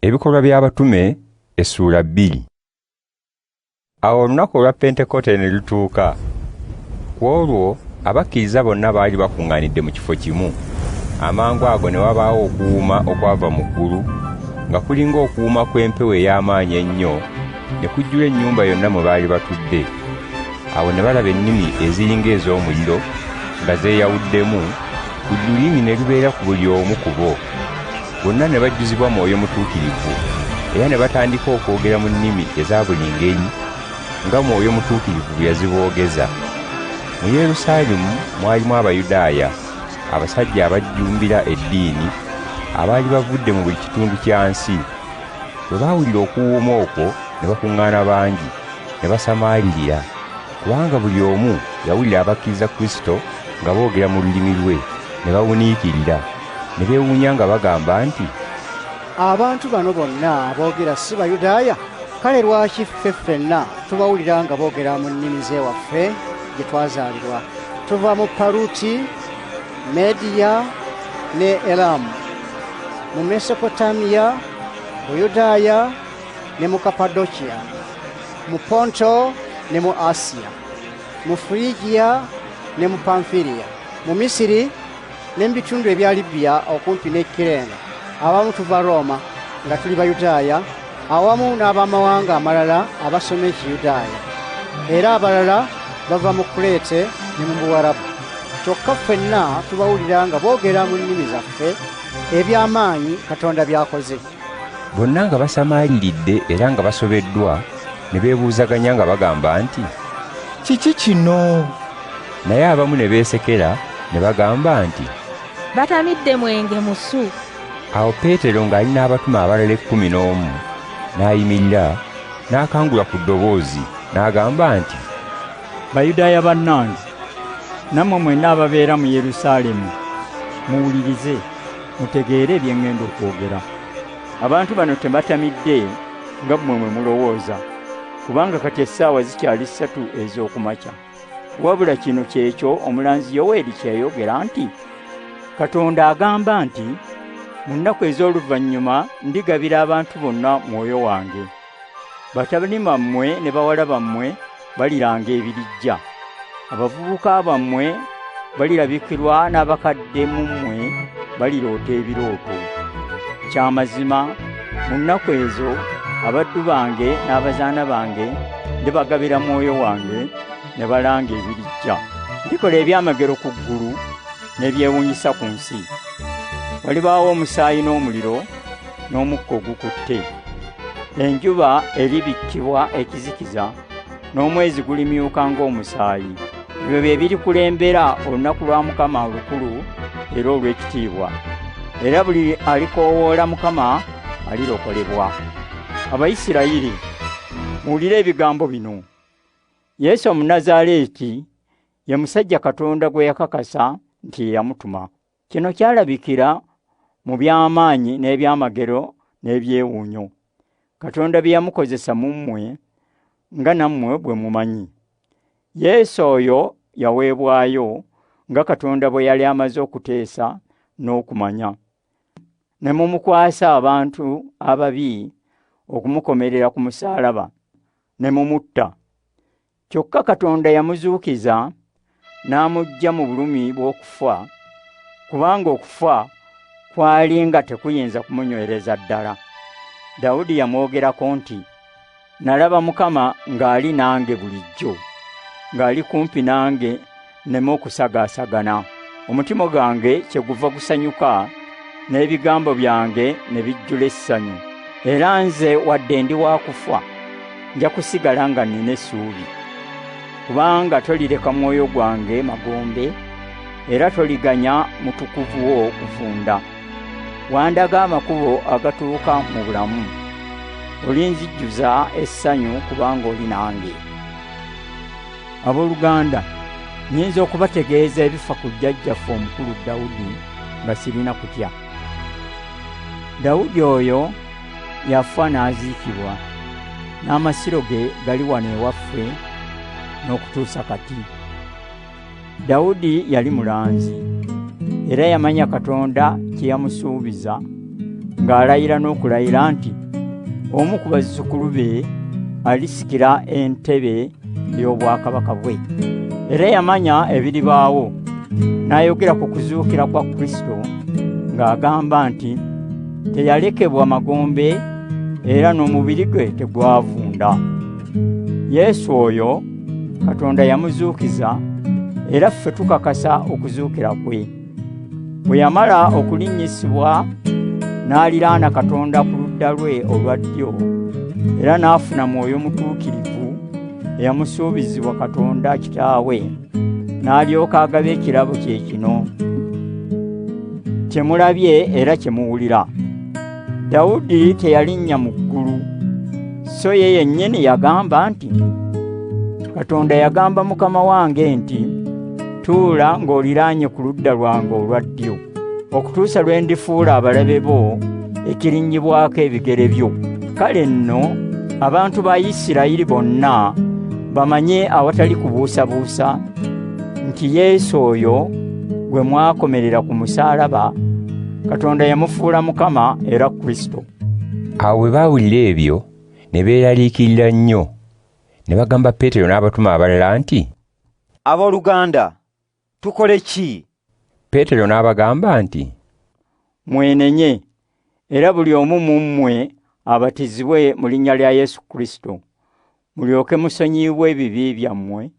Ebikolwa by'abatume essuula 2. Awo olunaku olwa Pentekote ne lutuuka. Ku olwo abakkiriza bonna baali bakuŋŋaanidde mu kifo kimu. Amangu ago ne wabaawo okuwuuma okwava mu ggulu, nga kulinga okuwuuma kw'empewo ey'amaanyi ennyo, ne kujjula ennyumba yonna mwe baali batudde. Awo ne balaba ennimi eziringa ez'omuliro nga zeeyawuddemu, ku lulimi ne lubeera ku buli omu ku bo. Bonna ne bajjuzibwa Mwoyo Mutuukirivu, era ne batandika okwogera mu nnimi eza buli ngeri, nga Mwoyo Mutuukirivu bwe yaziboogeza. Mu Yerusaalemi mwalimu Abayudaaya, abasajja abajjumbira eddiini, abaali bavudde mu buli kitundu kya nsi. Bwe baawulira okuwuuma okwo ne bakuŋŋaana bangi, ne basamaalirira, kubanga buli omu yawulira abakkiriza Kristo nga boogera mu lulimi lwe, ne bawuniikirira, ne beewuunya nga bagamba nti, abantu bano bonna aboogera si Bayudaaya? Kale lwaki ffe ffenna tubawulira nga boogera mu nnimi z'ewaffe gye twazaalirwa? Tuva mu Paluti, Mediya ne Elamu, mu Mesopotamiya, Buyudaaya ne mu Kapadokiya, mu Ponto ne mu Asiya, mu Firigiya ne mu Pamfiriya, mu Misiri ne mu bitundu ebya Libiya okumpi ne Kireene. Abamu tuva Roma nga tuli Bayudaaya, awamu n'abamawanga amalala abasoma Ekiyudaaya, era abalala bava mu Kuleete ne mu Buwarabu. Kyokka ffenna tubawulira nga boogera mu nnimi zaffe eby'amaanyi Katonda by'akoze. Bonna nga basamaaliridde era nga basobeddwa, ne beebuuzaganya nga bagamba nti, kiki kino? Naye abamu ne beesekera ne bagamba nti, batamidde mwenge musu. Awo Peetero ng'ali n'abatume abalala 11 n'ayimirira, n'akangula ku ddoboozi n'agamba nti, Bayudaaya bannange, nammwe mwenna ababeera mu Yerusaalemi, muwulirize, mutegeere bye ŋŋenda okwogera. Abantu bano tebatamidde nga mmwe mwe mulowooza, kubanga kati essaawa zikyali 3 ez'okumakya. Wabula kino kyekyo omulanzi Yoweeri kye yayogera nti, Katonda agamba nti, mu nnaku ez'oluvannyuma ndigabira abantu bonna Mwoyo wange. Batabani bammwe ne bawala bammwe baliranga ebirijja. Abavubuka bammwe balirabikirwa, n'abakadde mu mmwe baliroota ebirooto. Kyamazima mu nnaku ezo abaddu bange n'abazaana bange ndibagabira Mwoyo wange ne balanga ebirijja. Ndikola ebyamagero ku ggulu n'ebyewuunyisa ku nsi. Walibaawo omusaayi n'omuliro n'omukka ogukutte. Enjuba eribikkibwa ekizikiza, n'omwezi gulimyuka ng'omusaayi. Ebyo bye birikulembera olunaku lwa Mukama olukulu era olw'ekitiibwa. Era buli alikoowoola Mukama alirokolebwa. Abayisirayiri, muwulire ebigambo bino. Yesu Omunnazaaleeti ye musajja Katonda gwe yakakasa nti ye yamutuma. Kino kyalabikira mu by'amaanyi n'ebyamagero n'ebyewuunyo Katonda bye yamukozesa mu mmwe, nga nammwe bwe mumanyi. Yesu oyo yaweebwayo nga Katonda bwe yali amaze okuteesa n'okumanya, ne mumukwasa abantu ababi okumukomerera ku musaalaba, ne mumutta. Kyokka Katonda yamuzuukiza n'amuggya mu bulumi bw'okufa, kubanga okufa kwali nga tekuyinza kumunywereza ddala. Dawudi yamwogerako nti, nalaba Mukama ng'ali nange bulijjo, ng'ali kumpi nange nneme okusagaasagana. Omutima gwange kyeguva gusanyuka, n'ebigambo byange ne bijjula essanyu. Era nze wadde ndi wa kufa, nja kusigala nga nnina essuubi. Kubanga tolireka mwoyo gwange magombe, era toliganya mutukuvu wo kufunda. Wandaga amakubo agatuuka mu bulamu. Olinzijjuza essanyu kubanga oli nange. Abooluganda, nnyinza okubategeeza ebifa ku jjajjaffe omukulu Dawudi nga sirina kutya. Dawudi oyo yafa n'aziikibwa, n'amasiro ge gali wano ewaffe n'okutuusa kati. Dawudi yali mulanzi, era yamanya Katonda kye yamusuubiza ng'alayira n'okulayira nti omu ku bazzukulu be alisikira entebe y'obwakabaka bwe. Era yamanya ebiribaawo, n'ayogera ku kuzuukira kwa Kristo ng'agamba nti teyalekebwa magombe era n'omubiri gwe tegwavunda. Yesu oyo Katonda yamuzuukiza, era ffe tukakasa okuzuukira kwe. Bwe yamala okulinnyisibwa n'aliraana Katonda ku ludda lwe olwa ddyo, era n'afuna Mwoyo Mutuukirivu eyamusuubizibwa Katonda Kitaawe, n'alyoka agaba ekirabo kye kino kye mulabye era kye muwulira. Dawudi teyalinnya mu ggulu, so ye yennyini yagamba nti, Katonda yagamba Mukama wange nti, tuula ng'oliraanye ku ludda lwange olwa ddyo, okutuusa lwe ndifuula abalabe bo ekirinnyibwako ebigere byo. Kale nno abantu ba Isirayiri bonna bamanye awatali kubuusabuusa nti Yesu oyo gwe mwakomerera ku musaalaba, Katonda yamufuula Mukama era Kristo. Awo bwe baawulira ebyo ne beeraliikirira nnyo, ne bagamba Peetero n'abatume abalala nti, abooluganda, tukole ki? Peetero n'abagamba nti, mwenenye, era buli omu mu mmwe abatizibwe mu linnya lya Yesu Kristo, mulyoke musonyiibwe ebibi byammwe,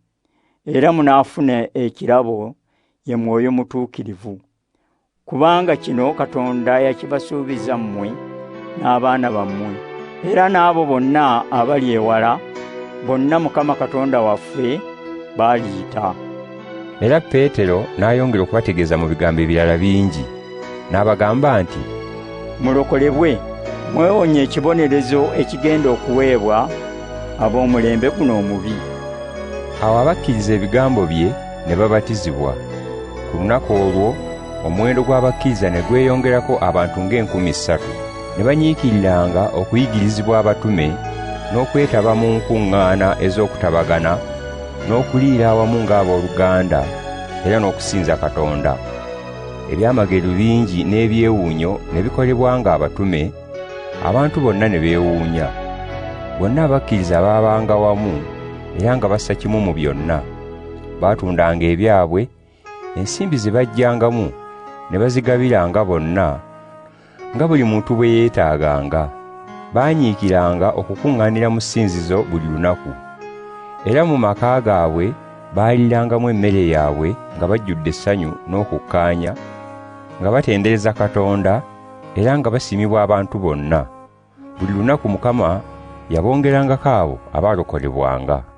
era munaafuna ekirabo ye Mwoyo Mutuukirivu. Kubanga kino Katonda yakibasuubiza mmwe n'abaana bammwe, era n'abo bonna abali ewala, bonna Mukama Katonda waffe baaliyita. Era Peetero n'ayongera okubategeeza mu bigambo ebirala bingi, n'abagamba nti, mulokolebwe, mwewonye ekibonerezo ekigenda okuweebwa ab'omulembe guno omubi. Awo abakkiriza ebigambo bye ne babatizibwa. Ku lunaku olwo omuwendo gw'abakkiriza ne gweyongerako abantu ng'enkumi 3, ne banyiikiriranga okuyigirizibwa abatume n'okwetaba mu nkuŋŋaana ez'okutabagana n'okuliira awamu ng'abooluganda era n'okusinza Katonda. Ebyamagero bingi n'ebyewuunyo ne bikolebwanga abatume, abantu bonna ne beewuunya. Bonna abakkiriza baabanga wamu era nga bassa kimu mu byonna. Baatundanga ebyabwe, ensimbi ze bajjangamu ne bazigabiranga bonna nga buli muntu bwe yeetaaganga. Baanyiikiranga okukuŋŋaanira mu ssinzizo buli lunaku, era mu maka gaabwe baalirangamu emmere yaabwe nga bajjudde essanyu n'okukkaanya, nga batendereza Katonda era nga basiimibwa abantu bonna. Buli lunaku Mukama yabongerangako abo abaalokolebwanga.